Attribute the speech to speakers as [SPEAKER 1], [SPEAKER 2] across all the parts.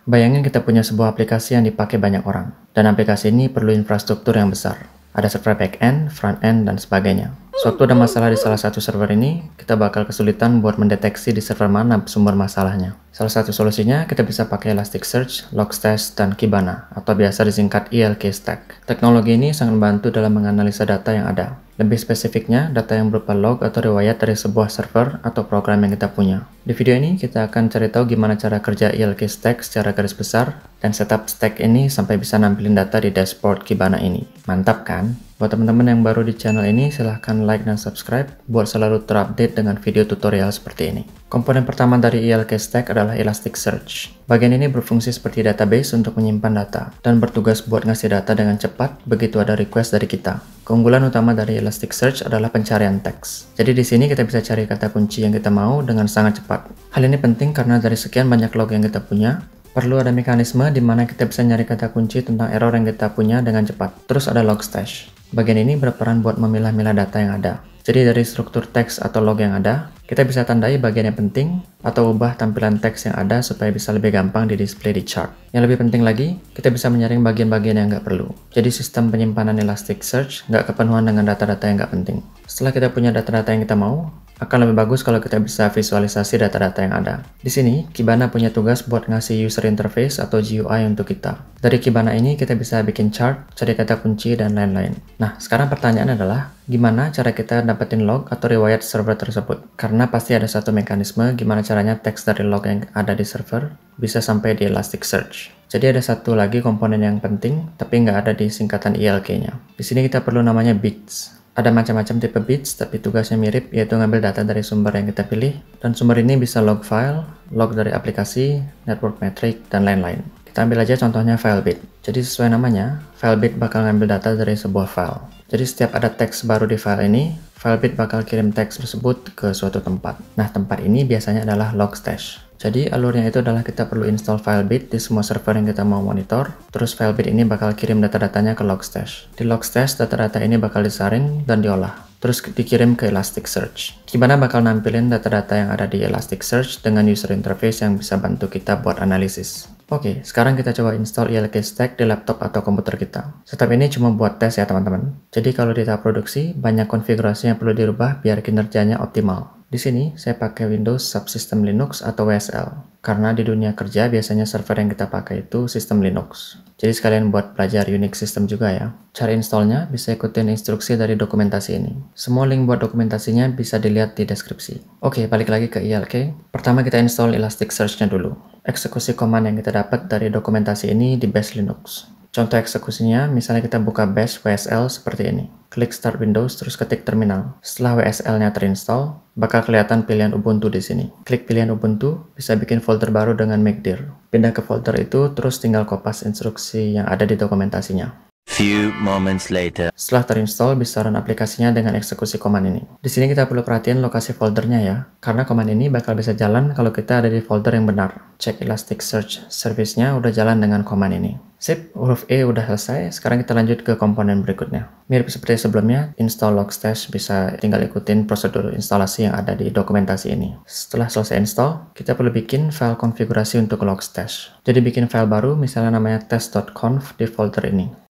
[SPEAKER 1] Bayangin kita punya sebuah aplikasi yang dipakai banyak orang, dan aplikasi ini perlu infrastruktur yang besar. Ada server back-end, front-end, dan sebagainya. Sewaktu ada masalah di salah satu server ini, kita bakal kesulitan buat mendeteksi di server mana sumber masalahnya. Salah satu solusinya, kita bisa pakai Elasticsearch, Logstash, dan Kibana, atau biasa disingkat ELK Stack. Teknologi ini sangat membantu dalam menganalisa data yang ada. Lebih spesifiknya, data yang berupa log atau riwayat dari sebuah server atau program yang kita punya. Di video ini, kita akan cari tahu gimana cara kerja ELK Stack secara garis besar, dan setup stack ini sampai bisa nampilin data di dashboard Kibana ini. Mantap kan? Buat teman-teman yang baru di channel ini, silahkan like dan subscribe buat selalu terupdate dengan video tutorial seperti ini. Komponen pertama dari ELK Stack adalah Elasticsearch. Bagian ini berfungsi seperti database untuk menyimpan data, dan bertugas buat ngasih data dengan cepat begitu ada request dari kita. Keunggulan utama dari Elasticsearch adalah pencarian teks. Jadi di sini kita bisa cari kata kunci yang kita mau dengan sangat cepat. Hal ini penting karena dari sekian banyak log yang kita punya, perlu ada mekanisme di mana kita bisa nyari kata kunci tentang error yang kita punya dengan cepat. Terus ada Logstash. Bagian ini berperan buat memilah-milah data yang ada. Jadi dari struktur teks atau log yang ada, kita bisa tandai bagian yang penting atau ubah tampilan teks yang ada supaya bisa lebih gampang di display di chart. Yang lebih penting lagi, kita bisa menyaring bagian-bagian yang nggak perlu. Jadi sistem penyimpanan Elasticsearch nggak kepenuhan dengan data-data yang nggak penting. Setelah kita punya data-data yang kita mau, akan lebih bagus kalau kita bisa visualisasi data-data yang ada. Di sini, Kibana punya tugas buat ngasih user interface atau GUI untuk kita. Dari Kibana ini, kita bisa bikin chart, cari kata kunci, dan lain-lain. Nah, sekarang pertanyaan adalah, gimana cara kita dapetin log atau riwayat server tersebut? Karena pasti ada satu mekanisme gimana caranya teks dari log yang ada di server bisa sampai di Elasticsearch. Jadi ada satu lagi komponen yang penting, tapi nggak ada di singkatan ELK-nya. Di sini kita perlu namanya bits. Ada macam-macam tipe bits, tapi tugasnya mirip, yaitu ngambil data dari sumber yang kita pilih, dan sumber ini bisa log file, log dari aplikasi, network metric, dan lain-lain. Kita ambil aja contohnya file bit. Jadi sesuai namanya, file bit bakal ngambil data dari sebuah file. Jadi setiap ada teks baru di file ini, file bit bakal kirim teks tersebut ke suatu tempat. Nah, tempat ini biasanya adalah Logstash. Jadi alurnya itu adalah kita perlu install FileBit di semua server yang kita mau monitor, terus FileBit ini bakal kirim data-datanya ke Logstash. Di Logstash, data-data ini bakal disaring dan diolah, terus dikirim ke Elasticsearch. Kibana bakal nampilin data-data yang ada di Elasticsearch dengan user interface yang bisa bantu kita buat analisis. Oke, sekarang kita coba install ELK Stack di laptop atau komputer kita. Setup ini cuma buat tes ya teman-teman. Jadi kalau di tahap produksi, banyak konfigurasi yang perlu dirubah biar kinerjanya optimal. Di sini, saya pakai Windows Subsystem Linux atau WSL. Karena di dunia kerja, biasanya server yang kita pakai itu sistem Linux. Jadi sekalian buat belajar Unix system juga ya. Cara installnya bisa ikutin instruksi dari dokumentasi ini. Semua link buat dokumentasinya bisa dilihat di deskripsi. Oke, balik lagi ke ELK. Pertama kita install Elasticsearch-nya dulu. Eksekusi command yang kita dapat dari dokumentasi ini di Bash Linux. Contoh eksekusinya, misalnya kita buka bash WSL seperti ini. Klik Start Windows, terus ketik terminal. Setelah WSL-nya terinstall, bakal kelihatan pilihan Ubuntu di sini. Klik pilihan Ubuntu, bisa bikin folder baru dengan Make_dir. Pindah ke folder itu, terus tinggal kopas instruksi yang ada di dokumentasinya.
[SPEAKER 2] Few moments later.
[SPEAKER 1] Setelah terinstall, bisa run aplikasinya dengan eksekusi command ini. Di sini kita perlu perhatiin lokasi foldernya ya, karena command ini bakal bisa jalan kalau kita ada di folder yang benar. Cek Elasticsearch service-nya udah jalan dengan command ini. Sip, huruf E udah selesai, sekarang kita lanjut ke komponen berikutnya. Mirip seperti sebelumnya, install Logstash bisa tinggal ikutin prosedur instalasi yang ada di dokumentasi ini. Setelah selesai install, kita perlu bikin file konfigurasi untuk Logstash. Jadi bikin file baru, misalnya namanya test.conf di folder ini.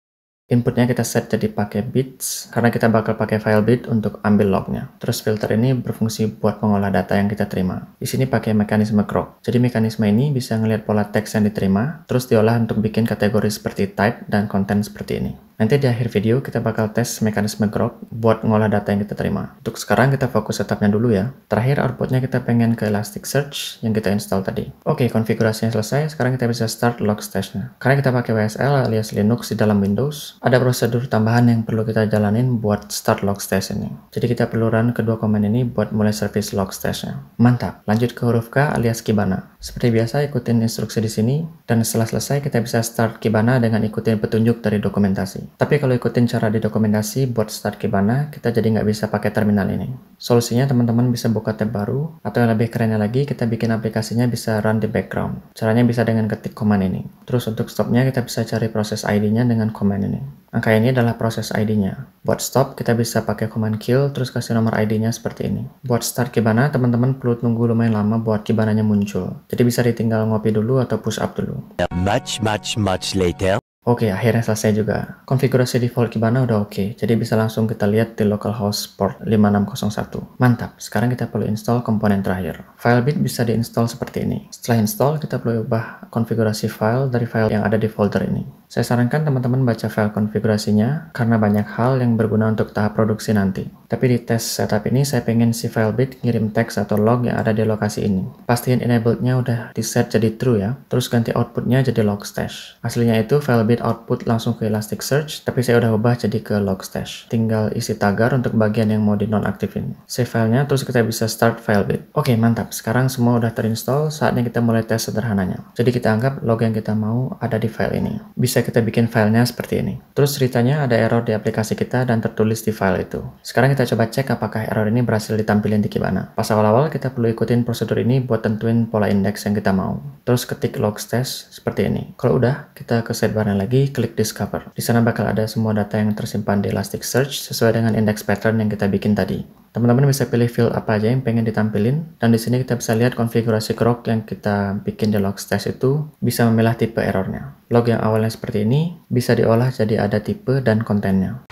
[SPEAKER 1] Inputnya kita set jadi pakai bits, karena kita bakal pakai file bit untuk ambil lognya. Terus filter ini berfungsi buat mengolah data yang kita terima. Di sini pakai mekanisme grok. Jadi mekanisme ini bisa ngelihat pola teks yang diterima, terus diolah untuk bikin kategori seperti type dan konten seperti ini. Nanti di akhir video kita bakal tes mekanisme grok buat mengolah data yang kita terima. Untuk sekarang kita fokus setupnya dulu ya. Terakhir outputnya kita pengen ke Elasticsearch yang kita install tadi. Oke, konfigurasinya selesai, sekarang kita bisa start Logstash-nya. Karena kita pakai WSL alias Linux di dalam Windows, ada prosedur tambahan yang perlu kita jalanin buat start Logstash ini. Jadi kita perlu run kedua command ini buat mulai service Logstash-nya. Mantap, lanjut ke huruf K alias Kibana. Seperti biasa ikutin instruksi di sini, dan setelah selesai kita bisa start Kibana dengan ikutin petunjuk dari dokumentasi. aplikasi. Tapi kalau ikutin cara di dokumentasi buat start Kibana, kita jadi nggak bisa pakai terminal ini. Solusinya teman-teman bisa buka tab baru, atau yang lebih kerennya lagi, kita bikin aplikasinya bisa run di background. Caranya bisa dengan ketik command ini. Terus untuk stopnya kita bisa cari proses ID-nya dengan command ini. Angka ini adalah proses ID-nya. Buat stop, kita bisa pakai command kill, terus kasih nomor ID-nya seperti ini. Buat start Kibana, teman-teman perlu tunggu lumayan lama buat Kibananya muncul. Jadi bisa ditinggal ngopi dulu atau push up dulu.
[SPEAKER 2] Much later.
[SPEAKER 1] Oke, akhirnya selesai juga. Konfigurasi default Kibana udah oke, jadi bisa langsung kita lihat di localhost port 5601. Mantap, sekarang kita perlu install komponen terakhir. Filebit bisa diinstal seperti ini. Setelah install, kita perlu ubah konfigurasi file dari file yang ada di folder ini. Saya sarankan teman-teman baca file konfigurasinya, karena banyak hal yang berguna untuk tahap produksi nanti. Tapi di tes setup ini, saya pengen si Filebit ngirim teks atau log yang ada di lokasi ini. Pastiin enablednya udah di set jadi true ya, terus ganti outputnya jadi logstash. Aslinya itu Filebit output langsung ke Elasticsearch, tapi saya udah ubah jadi ke logstash. Tinggal isi tagar untuk bagian yang mau dinonaktifin. Save filenya, terus kita bisa start Filebit. Oke, mantap. Sekarang semua udah terinstall, saatnya kita mulai tes sederhananya. Jadi kita anggap log yang kita mau ada di file ini. Bisa kita bikin filenya seperti ini. Terus ceritanya ada error di aplikasi kita dan tertulis di file itu. Sekarang kita coba cek apakah error ini berhasil ditampilin di Kibana. Pas awal-awal kita perlu ikutin prosedur ini buat tentuin pola indeks yang kita mau. Terus ketik logstash seperti ini. Kalau udah, kita ke sidebar lagi, klik discover. Di sana bakal ada semua data yang tersimpan di Elasticsearch sesuai dengan indeks pattern yang kita bikin tadi. Teman-teman bisa pilih field apa aja yang pengen ditampilin, dan di sini kita bisa lihat konfigurasi grok yang kita bikin di logstash itu bisa memilah tipe errornya. Log yang awalnya seperti ini bisa diolah jadi ada tipe dan kontennya.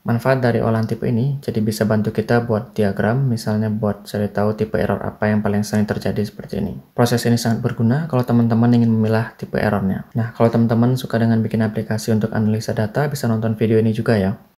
[SPEAKER 1] Manfaat dari olahan tipe ini, jadi bisa bantu kita buat diagram, misalnya buat cari tahu tipe error apa yang paling sering terjadi seperti ini. Proses ini sangat berguna kalau teman-teman ingin memilah tipe errornya. Nah, kalau teman-teman suka dengan bikin aplikasi untuk analisa data, bisa nonton video ini juga ya.